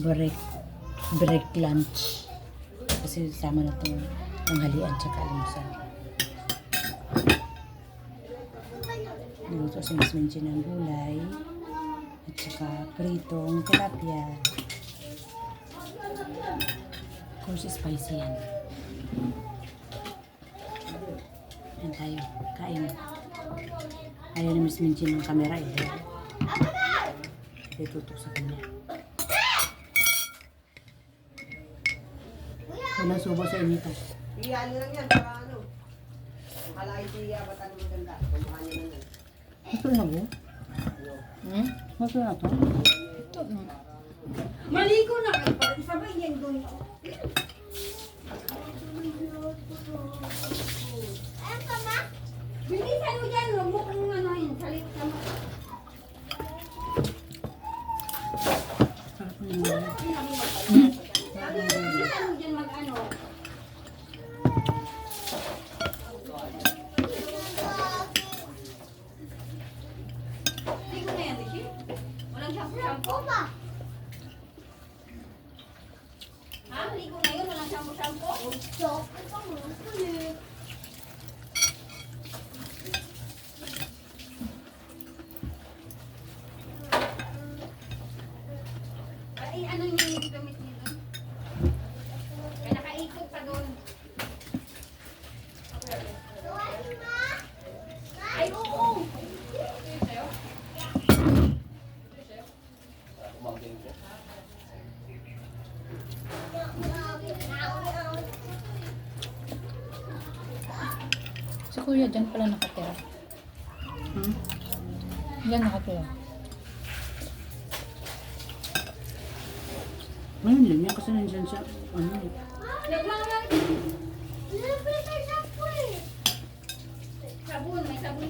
break lunch. Kasi sama na itong tanghalian tsaka almusal. Niluto si Miss Minchi ng gulay at saka pritong tilapia. Of course, spicy yan. Yan tayo, kain. Ayaw ni Miss Minchi ng camera eh. Itutok sa kanya. Walang subo sa inito. Iyan lang yan, para ano. Makalay siya, ba't ano maganda? Kumukha niya lang yan. Ito na ba? Ito na to? Ito na. Maligo na kayo, parang sabay yan doon. Ayun ka ma? Bilisan mo dyan, huwag mo kung ano yun, salit ka mo. Sarap na yun. Bilisan mo dyan mag-ano. Ligo na yan, Rishi? Walang shampoo ba? Ha? Ligo na yun, walang shampoo? Stop. Ito mo, kulit. Ay, ano yung gamit niyo doon? Kaya nakaikot pa doon. Ay, oo! Si Kuya, dyan pala nakatira. Dyan nakatira. Ngayon lang yan kasi nandyan siya. Ano eh. Sabon, may sabon